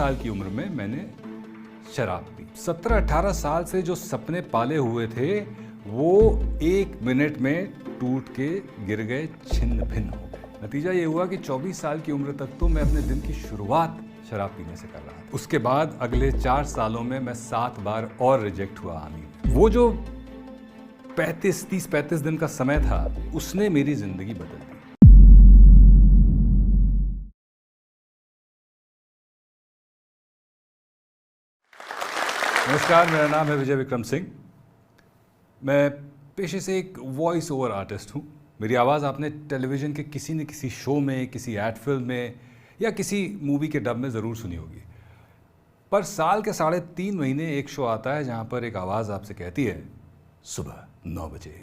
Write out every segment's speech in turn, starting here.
साल की उम्र में मैंने शराब पी। 17-18 साल से जो सपने पाले हुए थे वो 1 मिनट में टूट के गिर गए, छिन्न भिन्न हो गए। नतीजा ये हुआ कि 24 साल की उम्र तक तो मैं अपने दिन की शुरुआत शराब पीने से कर रहा था। उसके बाद अगले 4 सालों में मैं 7 बार और रिजेक्ट हुआ आमी। वो जो 30-35 दिन का समय था उसने मेरी जिंदगी बदल दी। नमस्कार, मेरा नाम है विजय विक्रम सिंह। मैं पेशे से एक वॉइस ओवर आर्टिस्ट हूँ। मेरी आवाज़ आपने टेलीविज़न के किसी न किसी शो में, किसी एड फिल्म में या किसी मूवी के डब में ज़रूर सुनी होगी। पर साल के 3.5 महीने एक शो आता है जहाँ पर एक आवाज़ आपसे कहती है सुबह 9 बजे।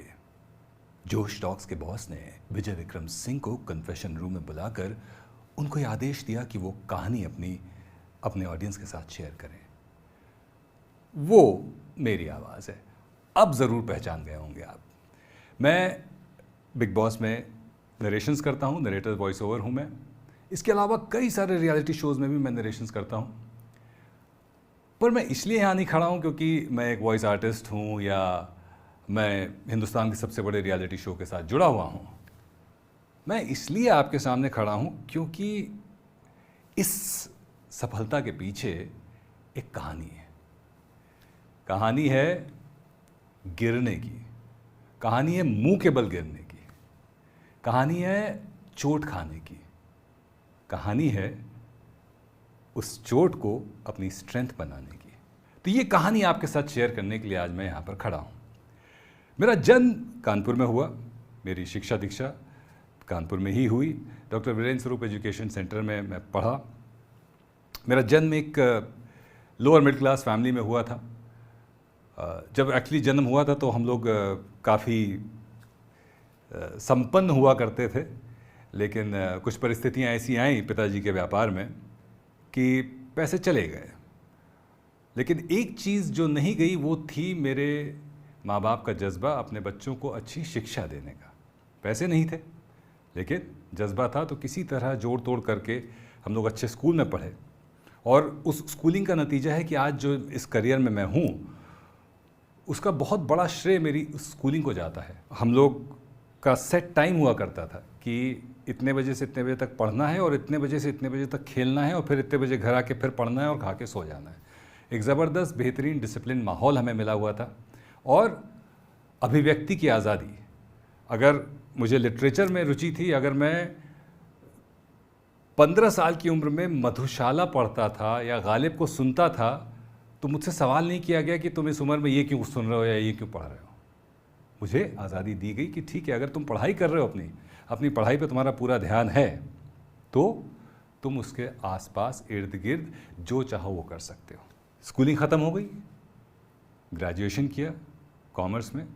जोश टॉक्स के बॉस ने विजय विक्रम सिंह को कन्फेशन रूम में बुलाकर उनको ये आदेश दिया कि वो कहानी अपने ऑडियंस के साथ शेयर करें। वो मेरी आवाज़ है। अब ज़रूर पहचान गए होंगे आप। मैं बिग बॉस में नरेशंस करता हूँ, नरेटर वॉइस ओवर हूँ मैं। इसके अलावा कई सारे रियलिटी शोज़ में भी मैं नरेशंस करता हूँ। पर मैं इसलिए यहाँ नहीं खड़ा हूँ क्योंकि मैं एक वॉइस आर्टिस्ट हूँ या मैं हिंदुस्तान के सबसे बड़े रियलिटी शो के साथ जुड़ा हुआ हूँ। मैं इसलिए आपके सामने खड़ा हूँ क्योंकि इस सफलता के पीछे एक कहानी है। कहानी है गिरने की, कहानी है मुंह के बल गिरने की, कहानी है चोट खाने की, कहानी है उस चोट को अपनी स्ट्रेंथ बनाने की। तो ये कहानी आपके साथ शेयर करने के लिए आज मैं यहाँ पर खड़ा हूँ। मेरा जन्म कानपुर में हुआ, मेरी शिक्षा दीक्षा कानपुर में ही हुई। डॉक्टर वीरेंद्र स्वरूप एजुकेशन सेंटर में मैं पढ़ा। मेरा जन्म एक लोअर मिडिल क्लास फैमिली में हुआ था। जब एक्चुअली जन्म हुआ था तो हम लोग काफ़ी संपन्न हुआ करते थे, लेकिन कुछ परिस्थितियां ऐसी आईं पिताजी के व्यापार में कि पैसे चले गए। लेकिन एक चीज़ जो नहीं गई वो थी मेरे माँ बाप का जज्बा अपने बच्चों को अच्छी शिक्षा देने का। पैसे नहीं थे लेकिन जज्बा था, तो किसी तरह जोड़ तोड़ करके हम लोग अच्छे स्कूल में पढ़े और उस स्कूलिंग का नतीजा है कि आज जो इस करियर में मैं हूँ उसका बहुत बड़ा श्रेय मेरी स्कूलिंग को जाता है। हम लोग का सेट टाइम हुआ करता था कि इतने बजे से इतने बजे तक पढ़ना है और इतने बजे से इतने बजे तक खेलना है और फिर इतने बजे घर आके फिर पढ़ना है और खा के सो जाना है। एक ज़बरदस्त बेहतरीन डिसिप्लिन माहौल हमें मिला हुआ था और अभिव्यक्ति की आज़ादी। अगर मुझे लिटरेचर में रुचि थी, अगर मैं 15 साल की उम्र में मधुशाला पढ़ता था या गालिब को सुनता था तो मुझसे सवाल नहीं किया गया कि तुम इस उम्र में ये क्यों सुन रहे हो या ये क्यों पढ़ रहे हो। मुझे आज़ादी दी गई कि ठीक है, अगर तुम पढ़ाई कर रहे हो, अपनी पढ़ाई पे तुम्हारा पूरा ध्यान है तो तुम उसके आसपास इर्द गिर्द जो चाहो वो कर सकते हो। स्कूलिंग ख़त्म हो गई, ग्रेजुएशन किया कॉमर्स में।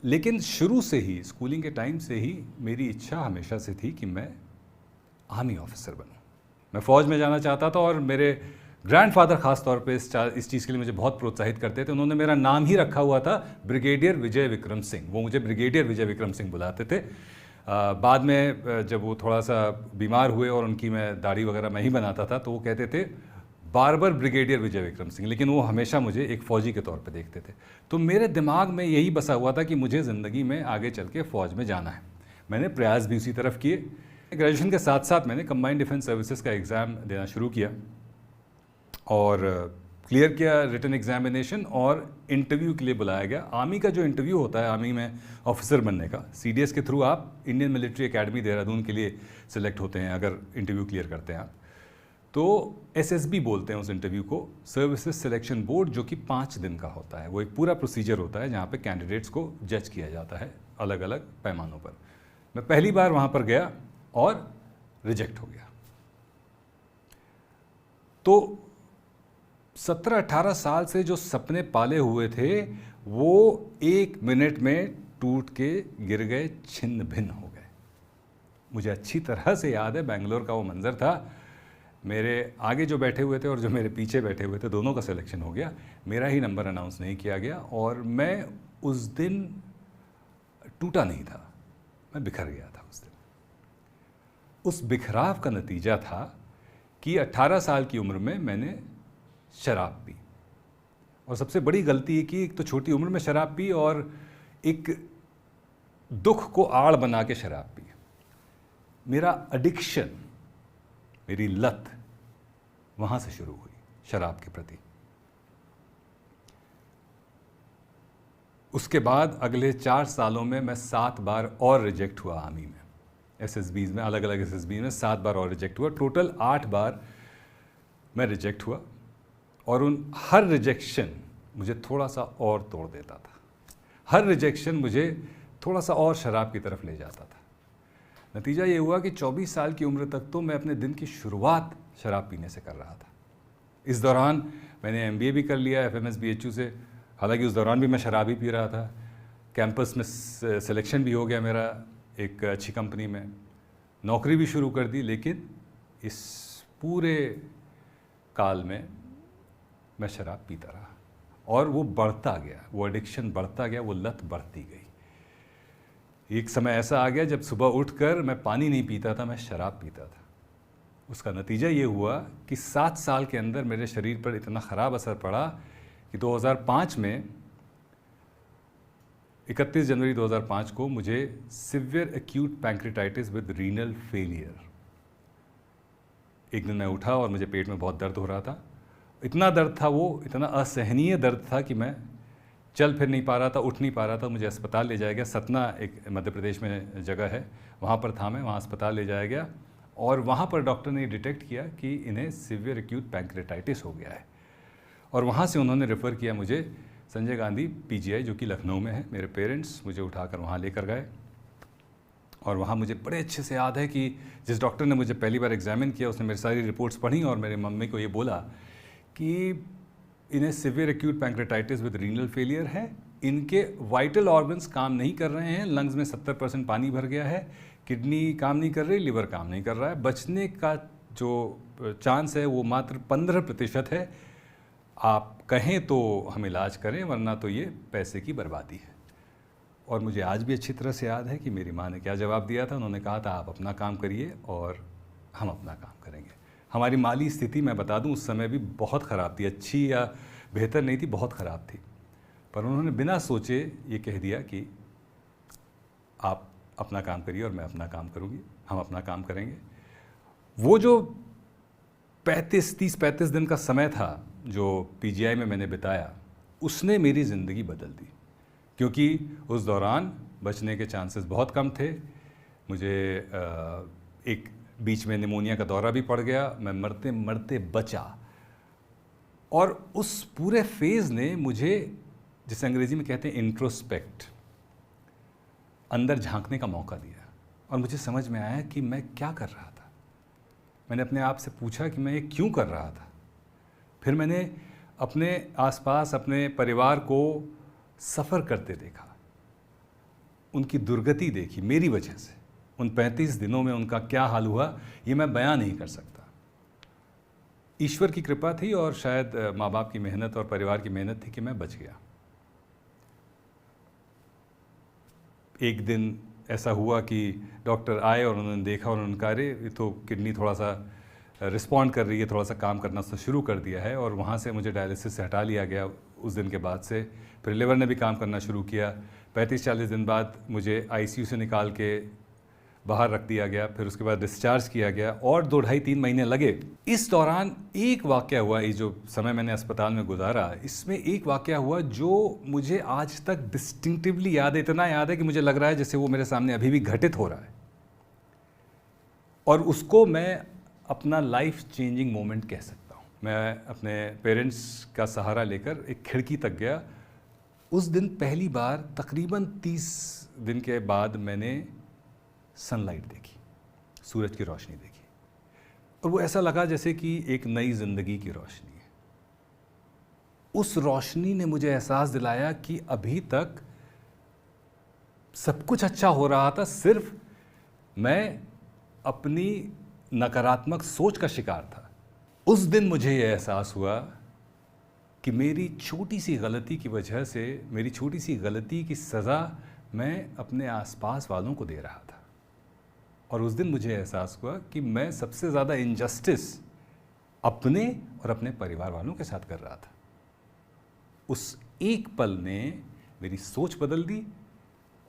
लेकिन शुरू से ही, स्कूलिंग के टाइम से ही मेरी इच्छा हमेशा से थी कि मैं आर्मी ऑफिसर बनूं। मैं फ़ौज में जाना चाहता था और मेरे ग्रैंडफादर ख़ास तौर पे इस चीज़ के लिए मुझे बहुत प्रोत्साहित करते थे। उन्होंने मेरा नाम ही रखा हुआ था ब्रिगेडियर विजय विक्रम सिंह। वो मुझे ब्रिगेडियर विजय विक्रम सिंह बुलाते थे। बाद में जब वो थोड़ा सा बीमार हुए और उनकी मैं दाढ़ी वगैरह मैं ही बनाता था तो वो कहते थे बार ब्रिगेडियर विजय विक्रम सिंह, लेकिन वो हमेशा मुझे एक फ़ौजी के तौर पर देखते थे। तो मेरे दिमाग में यही बसा हुआ था कि मुझे ज़िंदगी में आगे चल के फ़ौज में जाना है। मैंने प्रयास भी उसी तरफ किए। ग्रेजुएशन के साथ साथ मैंने कंबाइंड डिफेंस सर्विसेज का एग्ज़ाम देना शुरू किया और क्लियर किया रिटन एग्जामिनेशन और इंटरव्यू के लिए बुलाया गया। आर्मी का जो इंटरव्यू होता है, आर्मी में ऑफिसर बनने का, सीडीएस के थ्रू आप इंडियन मिलिट्री एकेडमी देहरादून के लिए सिलेक्ट होते हैं अगर इंटरव्यू क्लियर करते हैं आप। तो एसएसबी बोलते हैं उस इंटरव्यू को, सर्विसेज सिलेक्शन बोर्ड, जो कि 5 दिन का होता है। वो एक पूरा प्रोसीजर होता है जहाँ पे कैंडिडेट्स को जज किया जाता है अलग अलग पैमानों पर। मैं पहली बार वहाँ पर गया और रिजेक्ट हो गया। तो 17-18 साल से जो सपने पाले हुए थे वो 1 मिनट में टूट के गिर गए, छिन्न भिन्न हो गए। मुझे अच्छी तरह से याद है बेंगलोर का वो मंज़र था। मेरे आगे जो बैठे हुए थे और जो मेरे पीछे बैठे हुए थे, दोनों का सिलेक्शन हो गया। मेरा ही नंबर अनाउंस नहीं किया गया और मैं उस दिन टूटा नहीं था, मैं बिखर गया था उस दिन। उस बिखराव का नतीजा था कि 18 साल की उम्र में मैंने शराब पी। और सबसे बड़ी गलती है कि एक तो छोटी उम्र में शराब पी और एक दुख को आड़ बना के शराब पी। मेरा एडिक्शन, मेरी लत वहाँ से शुरू हुई शराब के प्रति। उसके बाद अगले 4 सालों में मैं 7 बार और रिजेक्ट हुआ आर्मी में, एसएसबीज में, अलग अलग एसएसबी में 7 बार और रिजेक्ट हुआ। टोटल 8 बार मैं रिजेक्ट हुआ और उन हर रिजेक्शन मुझे थोड़ा सा और तोड़ देता था। हर रिजेक्शन मुझे थोड़ा सा और शराब की तरफ ले जाता था। नतीजा ये हुआ कि 24 साल की उम्र तक तो मैं अपने दिन की शुरुआत शराब पीने से कर रहा था। इस दौरान मैंने एमबीए भी कर लिया एफएमएस बीएचयू से, हालांकि उस दौरान भी मैं शराब ही पी रहा था। कैंपस में सिलेक्शन भी हो गया मेरा एक अच्छी कंपनी में, नौकरी भी शुरू कर दी, लेकिन इस पूरे काल में मैं शराब पीता रहा और वो बढ़ता गया, वो एडिक्शन बढ़ता गया, वो लत बढ़ती गई। एक समय ऐसा आ गया जब सुबह उठकर मैं पानी नहीं पीता था, मैं शराब पीता था। उसका नतीजा ये हुआ कि 7 साल के अंदर मेरे शरीर पर इतना ख़राब असर पड़ा कि 2005 में 31 जनवरी 2005 को मुझे severe acute pancreatitis with renal failure. एक दिन मैं उठा और मुझे पेट में बहुत दर्द हो रहा था। इतना दर्द था, वो इतना असहनीय दर्द था कि मैं चल फिर नहीं पा रहा था, उठ नहीं पा रहा था। मुझे अस्पताल ले जाया गया, सतना एक मध्य प्रदेश में जगह है, वहाँ पर था मैं, वहाँ अस्पताल ले जाया गया और वहाँ पर डॉक्टर ने डिटेक्ट किया कि इन्हें सिवियर एक्यूट पैंक्रेटाइटिस हो गया है। और वहाँ से उन्होंने रेफ़र किया मुझे संजय गांधी पीजीआई, जो कि लखनऊ में है। मेरे पेरेंट्स मुझे उठाकर वहाँ लेकर गए और वहाँ मुझे बड़े अच्छे से याद है कि जिस डॉक्टर ने मुझे पहली बार एग्जामिन किया उसने मेरी सारी रिपोर्ट्स पढ़ी और मेरी मम्मी को ये बोला कि इन्हें severe acute pancreatitis with renal failure है, इनके वाइटल ऑर्गन्स काम नहीं कर रहे हैं, लंग्स में 70% पानी भर गया है, किडनी काम नहीं कर रही, लिवर काम नहीं कर रहा है, बचने का जो चांस है वो मात्र 15% है। आप कहें तो हम इलाज करें, वरना तो ये पैसे की बर्बादी है। और मुझे आज भी अच्छी तरह से याद है कि मेरी माँ ने क्या जवाब दिया था। उन्होंने कहा था आप अपना काम करिए और हम अपना काम करेंगे। हमारी माली स्थिति, मैं बता दूं, उस समय भी बहुत ख़राब थी, अच्छी या बेहतर नहीं थी, बहुत ख़राब थी। पर उन्होंने बिना सोचे ये कह दिया कि आप अपना काम करिए और मैं अपना काम करूँगी, हम अपना काम करेंगे। वो जो 30-35 दिन का समय था जो पीजीआई में मैंने बिताया, उसने मेरी ज़िंदगी बदल दी, क्योंकि उस दौरान बचने के चांसेस बहुत कम थे। मुझे एक बीच में निमोनिया का दौरा भी पड़ गया, मैं मरते मरते बचा। और उस पूरे फेज़ ने मुझे, जिसे अंग्रेज़ी में कहते हैं इंट्रोस्पेक्ट, अंदर झांकने का मौका दिया और मुझे समझ में आया कि मैं क्या कर रहा था। मैंने अपने आप से पूछा कि मैं ये क्यों कर रहा था। फिर मैंने अपने आसपास अपने परिवार को सफ़र करते देखा, उनकी दुर्गति देखी मेरी वजह से। उन 35 दिनों में उनका क्या हाल हुआ ये मैं बयान नहीं कर सकता। ईश्वर की कृपा थी और शायद माँ बाप की मेहनत और परिवार की मेहनत थी कि मैं बच गया। एक दिन ऐसा हुआ कि डॉक्टर आए और उन्होंने देखा और उन्होंने कहा अरे ये तो किडनी थोड़ा सा रिस्पॉन्ड कर रही है, थोड़ा सा काम करना उसने शुरू कर दिया है। और वहाँ से मुझे डायलिसिस से हटा लिया गया उस दिन के बाद से। फिर लिवर ने भी काम करना शुरू किया। 35-40 दिन बाद मुझे आईसीयू से निकाल के बाहर रख दिया गया, फिर उसके बाद डिस्चार्ज किया गया और 2-2.5-3 महीने लगे। इस दौरान एक वाक़या हुआ, ये जो समय मैंने अस्पताल में गुजारा, इसमें एक वाक़या हुआ जो मुझे आज तक डिस्टिंक्टिवली याद है। इतना याद है कि मुझे लग रहा है जैसे वो मेरे सामने अभी भी घटित हो रहा है। और उसको मैं अपना लाइफ चेंजिंग मोमेंट कह सकता हूँ। मैं अपने पेरेंट्स का सहारा लेकर एक खिड़की तक गया। उस दिन पहली बार तकरीबन 30 दिन के बाद मैंने सनलाइट देखी, सूरज की रोशनी देखी, और वो ऐसा लगा जैसे कि एक नई ज़िंदगी की रोशनी है। उस रोशनी ने मुझे एहसास दिलाया कि अभी तक सब कुछ अच्छा हो रहा था, सिर्फ मैं अपनी नकारात्मक सोच का शिकार था। उस दिन मुझे ये एहसास हुआ कि मेरी छोटी सी गलती की वजह से, मेरी छोटी सी गलती की सज़ा मैं अपने आसपास वालों को दे रहा था। और उस दिन मुझे एहसास हुआ कि मैं सबसे ज़्यादा इनजस्टिस अपने और अपने परिवार वालों के साथ कर रहा था। उस एक पल ने मेरी सोच बदल दी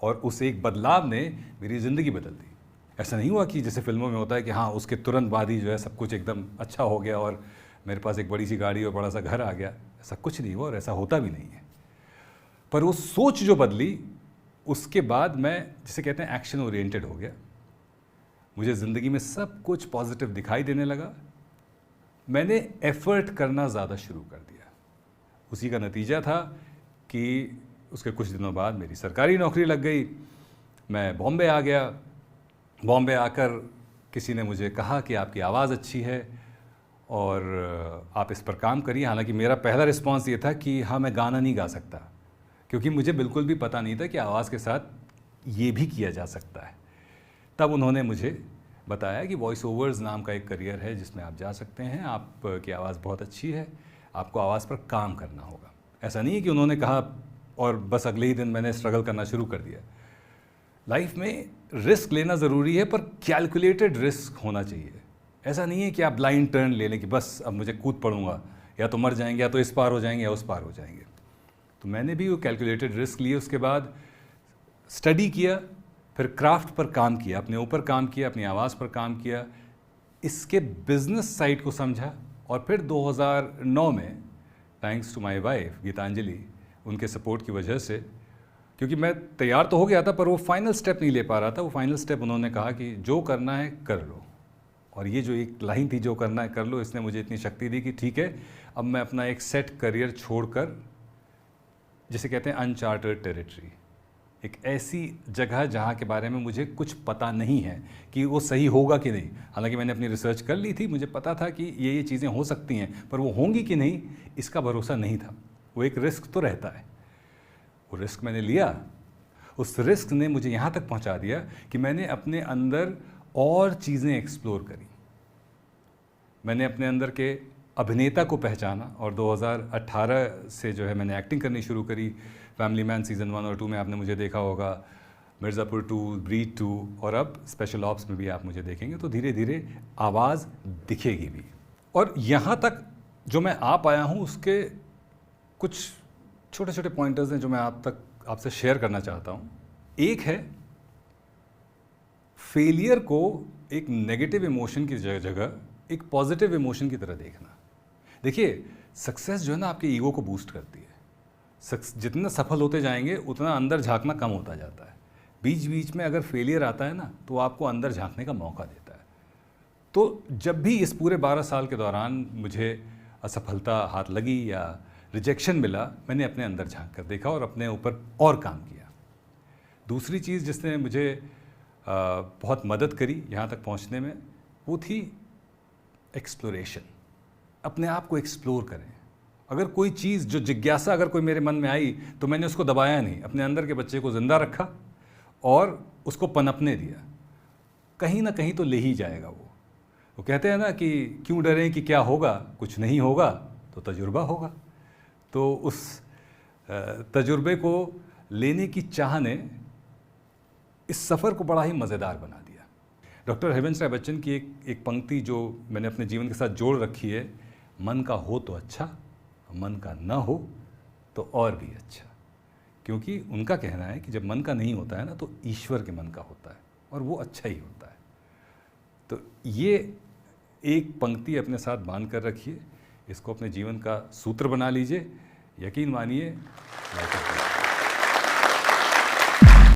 और उस एक बदलाव ने मेरी ज़िंदगी बदल दी। ऐसा नहीं हुआ कि जैसे फिल्मों में होता है कि हाँ उसके तुरंत बाद ही जो है सब कुछ एकदम अच्छा हो गया और मेरे पास एक बड़ी सी गाड़ी और बड़ा सा घर आ गया। ऐसा कुछ नहीं हुआ और ऐसा होता भी नहीं है। पर वो सोच जो बदली, उसके बाद मैं जिसे कहते हैं एक्शन ओरिएंटेड हो गया। मुझे ज़िंदगी में सब कुछ पॉजिटिव दिखाई देने लगा। मैंने एफ़र्ट करना ज़्यादा शुरू कर दिया। उसी का नतीजा था कि उसके कुछ दिनों बाद मेरी सरकारी नौकरी लग गई। मैं बॉम्बे आ गया। बॉम्बे आकर किसी ने मुझे कहा कि आपकी आवाज़ अच्छी है और आप इस पर काम करिए। हालांकि मेरा पहला रिस्पांस ये था कि हाँ मैं गाना नहीं गा सकता, क्योंकि मुझे बिल्कुल भी पता नहीं था कि आवाज़ के साथ ये भी किया जा सकता है। तब उन्होंने मुझे बताया कि वॉइस ओवर्स नाम का एक करियर है जिसमें आप जा सकते हैं, आपकी आवाज़ बहुत अच्छी है, आपको आवाज़ पर काम करना होगा। ऐसा नहीं है कि उन्होंने कहा और बस अगले ही दिन मैंने स्ट्रगल करना शुरू कर दिया। लाइफ में रिस्क लेना ज़रूरी है, पर कैलकुलेटेड रिस्क होना चाहिए। ऐसा नहीं है कि आप ब्लाइंड टर्न ले लें कि बस अब मुझे कूद पड़ूंगा, या तो मर जाएंगे, या तो इस पार हो जाएंगे, या उस पार हो जाएंगे। तो मैंने भी वो कैलकुलेटेड रिस्क लिए। उसके बाद स्टडी किया, फिर क्राफ्ट पर काम किया, अपने ऊपर काम किया, अपनी आवाज़ पर काम किया, इसके बिजनेस साइड को समझा। और फिर 2009 में thanks to my wife Geetanjali, उनके सपोर्ट की वजह से, क्योंकि मैं तैयार तो हो गया था पर वो फाइनल स्टेप नहीं ले पा रहा था। वो फाइनल स्टेप उन्होंने कहा कि जो करना है कर लो। और ये जो एक लाइन थी, जो करना है कर लो, इसने मुझे इतनी शक्ति दी कि ठीक है, अब मैं अपना एक सेट करियर छोड़कर, जिसे कहते हैं अनचार्टर्ड टेरिटरी, एक ऐसी जगह जहाँ के बारे में मुझे कुछ पता नहीं है कि वो सही होगा कि नहीं। हालांकि मैंने अपनी रिसर्च कर ली थी, मुझे पता था कि ये चीज़ें हो सकती हैं, पर वो होंगी कि नहीं इसका भरोसा नहीं था। वो एक रिस्क तो रहता है। वो रिस्क मैंने लिया। उस रिस्क ने मुझे यहाँ तक पहुँचा दिया कि मैंने अपने अंदर और चीज़ें एक्सप्लोर करी। मैंने अपने अंदर के अभिनेता को पहचाना और 2018 से जो है मैंने एक्टिंग करनी शुरू करी। फैमिली मैन सीज़न 1 और 2 में आपने मुझे देखा होगा, मिर्ज़ापुर 2, ब्रीड 2, और अब स्पेशल ऑप्स में भी आप मुझे देखेंगे। तो धीरे धीरे आवाज़ दिखेगी भी। और यहाँ तक जो मैं आ पाया हूँ, उसके कुछ छोटे छोटे पॉइंटर्स हैं जो मैं आपसे शेयर करना चाहता हूँ। एक है, फेलियर को एक नेगेटिव इमोशन की जगह एक पॉजिटिव इमोशन की तरह देखना। देखिए, सक्सेस जो है ना आपके ईगो को बूस्ट करती है। जितना सफल होते जाएंगे उतना अंदर झांकना कम होता जाता है। बीच बीच में अगर फेलियर आता है ना, तो आपको अंदर झांकने का मौका देता है। तो जब भी इस पूरे 12 साल के दौरान मुझे असफलता हाथ लगी या रिजेक्शन मिला, मैंने अपने अंदर झांक कर देखा और अपने ऊपर और काम किया। दूसरी चीज़ जिसने मुझे बहुत मदद करी यहाँ तक पहुँचने में, वो थी एक्सप्लोरेशन। अपने आप को एक्सप्लोर करें। अगर कोई चीज़, जो जिज्ञासा अगर कोई मेरे मन में आई, तो मैंने उसको दबाया नहीं, अपने अंदर के बच्चे को ज़िंदा रखा और उसको पनपने दिया। कहीं ना कहीं तो ले ही जाएगा वो कहते हैं ना कि क्यों डरें कि क्या होगा, कुछ नहीं होगा तो तजुर्बा होगा। तो उस तजुर्बे को लेने की चाह ने इस सफ़र को बड़ा ही मज़ेदार बना दिया। डॉक्टर हरिवंश राय बच्चन की एक पंक्ति जो मैंने अपने जीवन के साथ जोड़ रखी है, मन का हो तो अच्छा, मन का न हो तो और भी अच्छा। क्योंकि उनका कहना है कि जब मन का नहीं होता है ना, तो ईश्वर के मन का होता है और वो अच्छा ही होता है। तो ये एक पंक्ति अपने साथ बांध कर रखिए, इसको अपने जीवन का सूत्र बना लीजिए। यकीन मानिए,